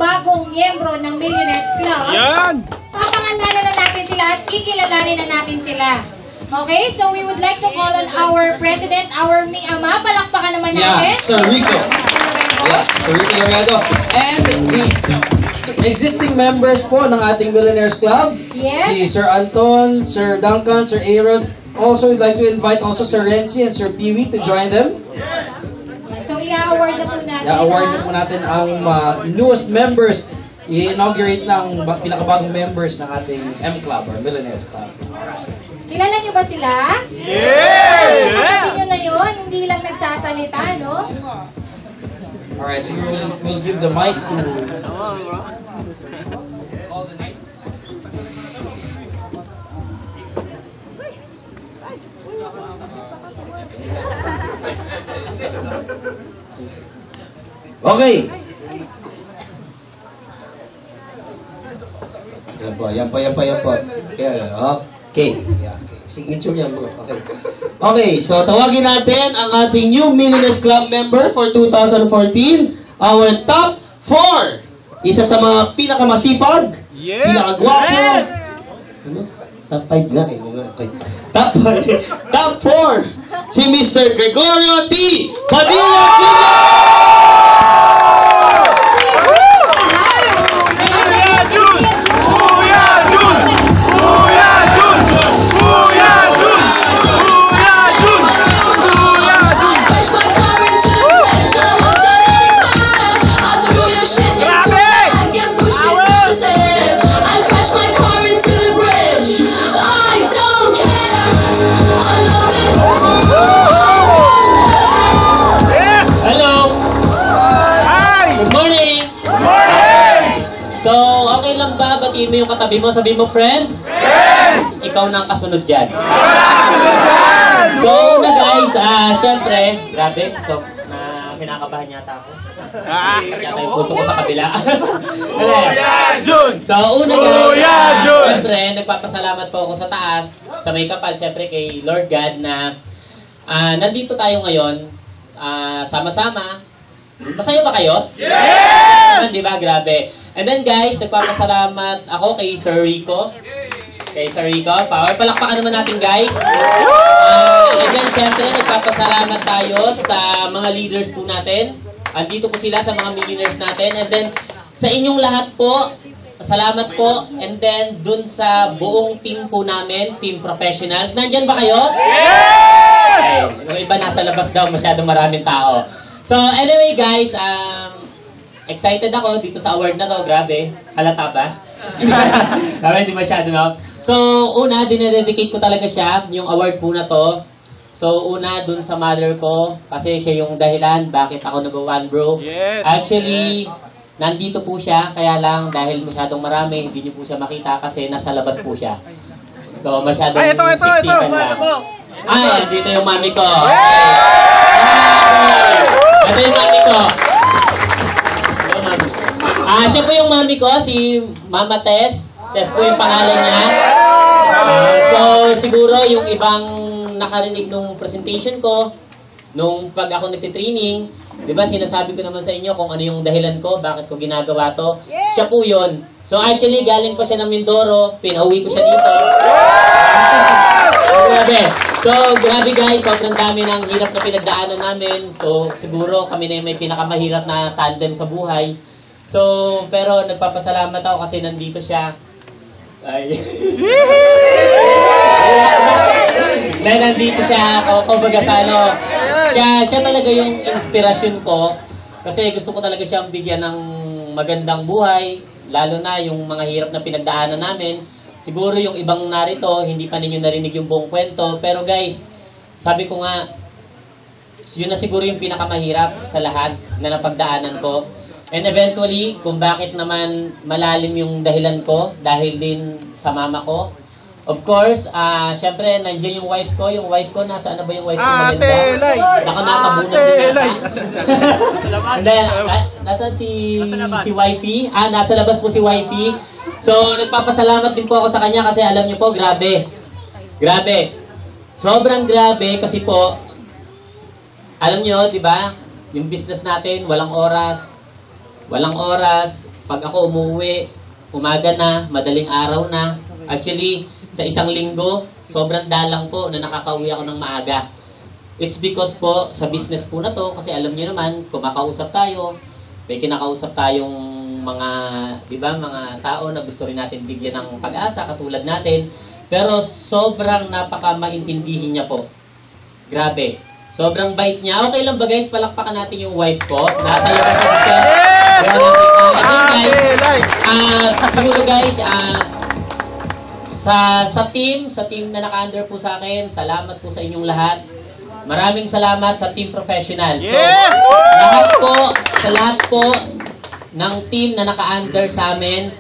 bagong miyembro ng Millionaires Club. Yan! Papangalanan na natin sila at kikilalanin na natin sila. Okay, so we would like to call on our president, our ama. Palakpakan naman natin. Yeah, Sir Rico. Yes, Sir Rico Laredo. And the existing members po ng ating Millionaires Club. Yes. Si Sir Anton, Sir Duncan, Sir Aaron. Also, we'd like to invite also Sir Renzi and Sir Peewee to join them. Yeah, so i-award na po natin. I-award na po natin ang newest members. I-inaugurate ng pinakabagong members ng ating M Club or Millionaires Club. Kilala niyo ba sila? Yes! Katabi niyo na yun, hindi lang nagsasalita, no? Alright, so we'll give the mic to... Okay. Yan po. Yan, okay. Yeah, okay. Signature yan mga. Okay. Okay, so tawagin natin ang ating new Millionaires Club member for 2014. Our top 4. Isa sa mga pinakamasipag, Yes! pinakagwapo. Yes! Ano? Top 5 nga eh. Okay. Top 4. Si Mr. Gregorio T. Padilla Jr. Batiin mo yung katabi mo, sabi mo, friend? Friend! Ikaw na ang kasunod dyan. So, una guys, syempre, grabe, so, kinakabahan yata ako. Yata yung puso ko sa kabila. So, una guys, syempre, nagpapasalamat po ako sa taas, sa may kapal, syempre kay Lord God na nandito tayo ngayon, sama-sama. Masaya ba kayo? Yes! Diba? Grabe. And then guys, nagpapasalamat ako kay Sir Rico. Kay Sir Rico. Power. Palakpakan naman natin guys. And then syempre, nagpapasalamat tayo sa mga leaders po natin. Andito po sila sa mga millionaires natin. And then, sa inyong lahat po, salamat po. And then, dun sa buong team po namin, team professionals. Nandyan ba kayo? Yes! Okay. Yung iba nasa labas daw, masyadong maraming tao. So, anyway guys, excited ako dito sa award na to. Grabe. Halata ba? Hindi masyado, no? So, una, dinededicate ko talaga siya, yung award po na to. So, una, dun sa mother ko, kasi siya yung dahilan bakit ako nag-1 bro. Yes. Actually, nandito po siya, kaya lang dahil masyadong marami, hindi niyo po siya makita kasi nasa labas po siya. So, masyadong siksikan lang. Ay, dito yung mami ko. Ito yung mami ko. Siya po yung mami ko, si Mama Tess. Tess po yung pangalan niya. So, siguro yung ibang nakarinig nung presentation ko, nung pag ako nagtitraining, di ba sinasabi ko naman sa inyo kung ano yung dahilan ko, bakit ko ginagawa to. Siya po yun. So, actually, galing pa siya ng Mindoro, pinauwi ko siya dito. Grabe. So, grabe guys, sobrang dami ng hirap na pinagdaanan namin. So, siguro kami na yung may pinakamahirap na tandem sa buhay. So, pero nagpapasalamat ako kasi nandito siya. Ay. Dahil nandito siya, kumbaga sa ano, siya talaga yung inspirasyon ko. Kasi gusto ko talaga siyang bigyan ng magandang buhay. Lalo na yung mga hirap na pinagdaanan namin. Siguro yung ibang narito, hindi pa ninyo narinig yung buong kwento. Pero guys, sabi ko nga, yun na siguro yung pinakamahirap sa lahat na napagdaanan ko. And eventually, kung bakit naman malalim yung dahilan ko, dahil din sa mama ko. Of course, syempre, nandiyan yung wife ko. Yung wife ko, nasaan na ba yung wife ko maganda? Nakabunod din yata. Nasaan si wifey? Nasa labas po si wifey. So, nagpapasalamat din po ako sa kanya kasi alam niyo po, grabe. Grabe. Sobrang grabe kasi po, alam niyo, di ba? Yung business natin, walang oras. Walang oras. Pag ako umuwi, umaga na, madaling araw na. Actually, sa isang linggo, sobrang dalang po na nakakauwi ako ng maaga. It's because po, sa business po na to, kasi alam niyo naman, kumakausap tayo, may kinakausap tayong mga, di ba, mga tao na gusto rin natin bigyan ng pag-asa, katulad natin. Pero sobrang napaka-maintindihin niya po. Grabe. Sobrang bait niya. Okay lang ba guys, palakpakan natin yung wife ko. Nasa labas na siya. And then guys, siguro guys, sa team na naka-under po sa akin, salamat po sa inyong lahat. Maraming salamat sa team professional. So, sa lahat po ng team na naka-under sa amin,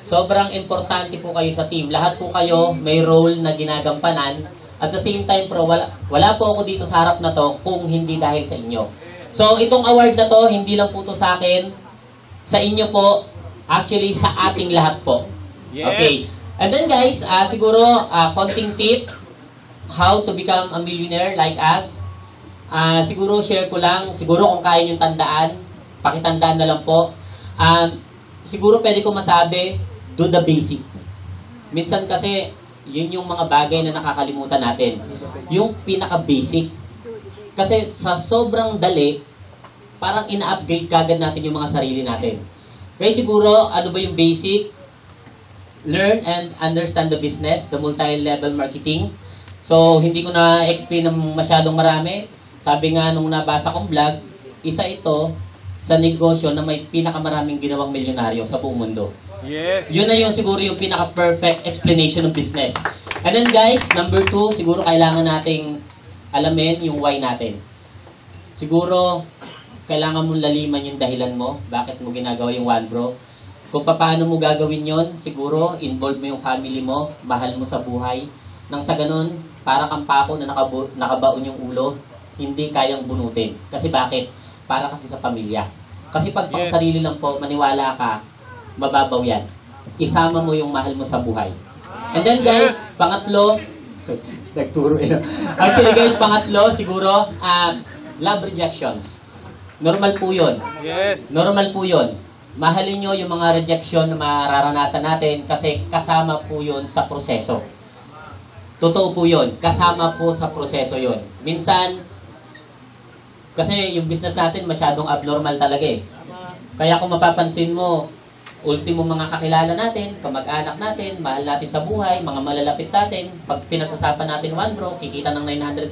sobrang importante po kayo sa team. Lahat po kayo may role na ginagampanan. At the same time, wala po ako dito sa harap na to kung hindi dahil sa inyo. So, itong award na to, hindi lang po to sa akin, sa inyo po, actually sa ating lahat po. Yes. Okay. And then guys, siguro, konting tip, how to become a millionaire like us. Siguro share ko lang, siguro kung kaya niyong tandaan, pakitandaan na lang po. Siguro pwede ko masabi, do the basic. Minsan kasi, yun yung mga bagay na nakakalimutan natin. Yung pinaka-basic. Kasi sa sobrang dali, parang ina-upgrade kagad natin yung mga sarili natin. Kaya siguro, ano ba yung basic? Learn and understand the business, the multi-level marketing. So, hindi ko na-explain ng masyadong marami. Sabi nga nung nabasa kong vlog, isa ito sa negosyo na may pinakamaraming ginawang milyonaryo sa buong mundo. Yes. Yun na yung siguro yung pinaka-perfect explanation ng business. And then guys, number 2, siguro kailangan nating alamin yung why natin. Siguro, kailangan mong laliman yung dahilan mo, bakit mo ginagawa yung One Bro. Kung paano mo gagawin yon, siguro, involve mo yung family mo, mahal mo sa buhay. Nang sa ganun, para kang pako na nakabaon yung ulo, hindi kayang bunutin. Kasi bakit? Para kasi sa pamilya. Kasi pag pang sarili lang po, maniwala ka, mababaw yan. Isama mo yung mahal mo sa buhay. And then guys, pangatlo, nagturo eh. Actually guys, pangatlo, siguro, love rejections. Normal po yun. Yes. Normal po yun. Mahalin nyo yung mga rejection na mararanasan natin kasi kasama po yun sa proseso. Totoo po yun. Kasama po sa proseso yun. Minsan, kasi yung business natin masyadong abnormal talaga eh. Kaya kung mapapansin mo, ultimo mga kakilala natin, kamag-anak natin, mahal natin sa buhay, mga malalapit sa atin, pag pinag-usapan natin One Bro, kikita ng 900,000,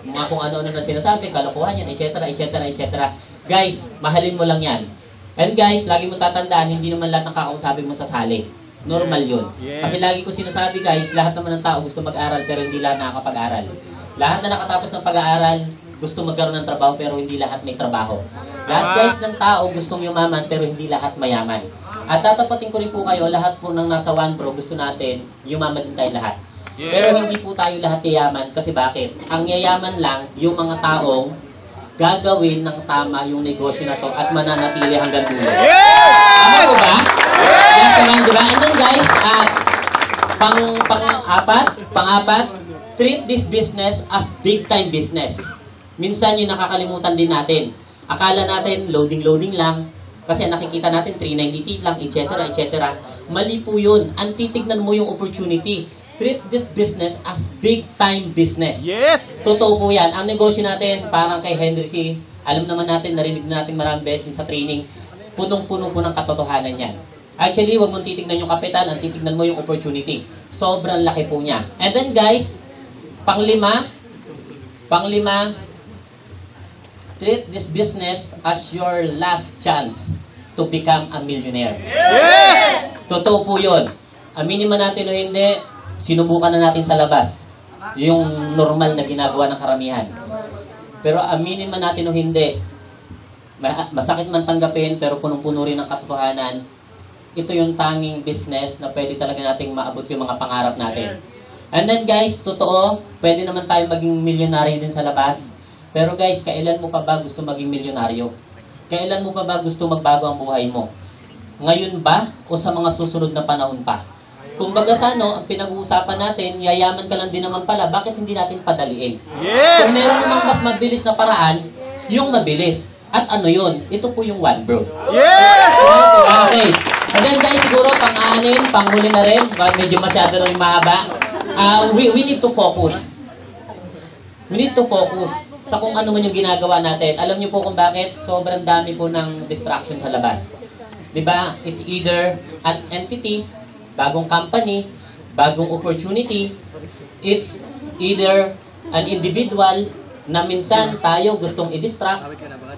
mga kung ano-ano na sinasabi, kalokohan yan, etc., etc., etc. Guys, mahalin mo lang yan. And guys, lagi mo tatandaan, hindi naman lahat ng kakausapin mo sasali. Normal yun. Yes. Kasi lagi ko sinasabi guys, lahat naman ng tao gusto mag-aral pero hindi lahat nakakapag-aral. Lahat na nakatapos ng pag-aaral, gusto magkaroon ng trabaho pero hindi lahat may trabaho. Lahat guys ng tao gustong yumaman pero hindi lahat mayaman. At tatapatin ko rin po kayo, lahat po ng nasa One Bro, gusto natin yumaman din tayo lahat. Yes. Pero hindi po tayo lahat yayaman kasi bakit? Ang yayaman lang yung mga taong gagawin ng tama yung negosyo na to at mananatili hanggang dulo. Tama ko ba? Yes naman, di ba? And then guys, pang-apat, treat this business as big time business. Minsan yung nakakalimutan din natin. Akala natin loading lang kasi nakikita natin 390 lang, etc. etc. Mali po yun. Ang titignan mo yung opportunity. Treat this business as big time business. Yes. Totoo po yan. Ang negosyo natin, parang kay Henry C. Alam naman natin, narinig natin maraming beses sa training, punong-puno po ng katotohanan yan. Actually, wag mong titignan yung kapital, ang titignan mo yung opportunity. Sobrang laki po niya. And then guys, panglima, treat this business as your last chance to become a millionaire. Yes. Totoo po yun. Aminin man natin o hindi, sinubukan na natin sa labas. Yung normal na ginagawa ng karamihan. Pero aminin man natin o hindi, masakit man tanggapin pero punong-puno rin ng katotohanan, ito yung tanging business na pwede talaga nating maabot yung mga pangarap natin. And then guys, totoo, pwede naman tayo maging milyonaryo din sa labas. Pero guys, kailan mo pa ba gusto maging milyonaryo? Kailan mo pa ba gusto magbago ang buhay mo? Ngayon ba o sa mga susunod na panahon pa? Kumbaga sa ang pinag-uusapan natin, yayaman ka lang din naman pala, bakit hindi natin padaliin? Yes. Kung meron namang mas mabilis na paraan, yung mabilis. At ano yun? Ito po yung One Bro. Yes. alalahanin, panghuli na rin, medyo masyado rin mahaba. We need to focus. We need to focus sa kung ano man yung ginagawa natin. Alam niyo po kung bakit? Sobrang dami po ng distraction sa labas. Diba? It's either an entity, bagong company, bagong opportunity. It's either an individual na minsan tayo gustong i-distract.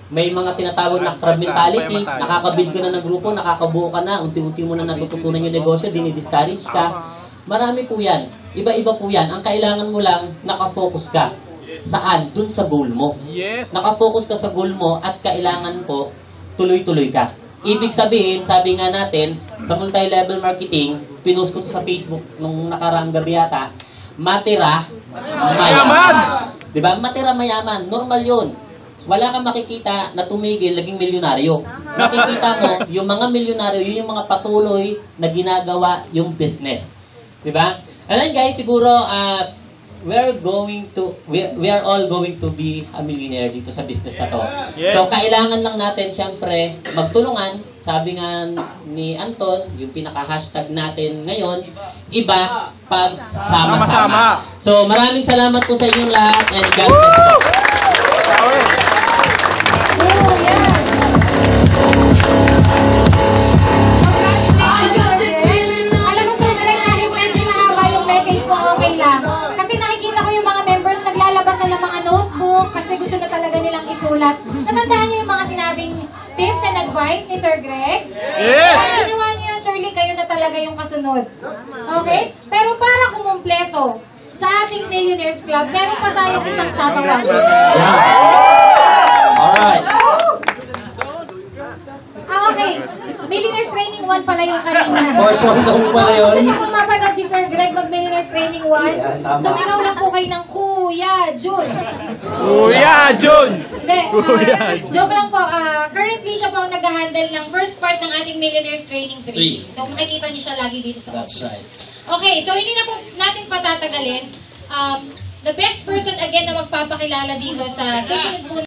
May mga tinatawag na crab mentality, nakakabuild ka na ng grupo, nakakabuo ka na, unti-unti mo na natututunan yung negosyo, dinidiscourage ka. Marami po yan. Iba-iba po yan. Ang kailangan mo lang, nakafocus ka. Saan? Dun sa goal mo. Yes. Nakafocus ka sa goal mo at kailangan po, tuloy-tuloy ka. Ibig sabihin, sabi nga natin, sa multi-level marketing, pinost ko to sa Facebook nung nakaraang gabi yata, matira, mayaman. Diba? Matira, mayaman. Normal yun. Wala kang makikita na tumigil, naging milyonaryo. Makikita mo, yung mga milyonaryo, yun yung mga patuloy na ginagawa yung business. Diba? And then guys, siguro, we are all going to be a millionaire dito sa business na to. Yes. So, kailangan lang natin, syempre, magtulungan. Sabi nga ni Anton, yung pinaka-hashtag natin ngayon, iba pag sama-sama. So, maraming salamat po sa inyong lahat and God bless you. Kasi gusto na talaga nilang isulat. Natandaan niyo yung mga sinabing tips and advice ni Sir Greg? Yes! Kung ginawa niyo yun, surely kayo na talaga yung kasunod. Okay? Pero para kumumpleto sa ating Millionaires Club, meron pa tayong isang tatawagin. Yeah. Alright. Okay. Millionaires Training 1 pala yung kanina. Course 1 daw pala yun. Gusto niyo kung mapanood si Sir Greg mag-Millionaires Training 1? Yeah, tama. Sumigaw lang po kayo ng Kuya Jun. Kuya Jun! Hindi. Joke lang po. Currently siya po ang nag-handle ng first part ng ating Millionaires Training 3. So makikita niyo siya lagi dito sa That's right. Okay, so hindi na po natin patatagalin. The best person again na magpapakilala dito sa susunod po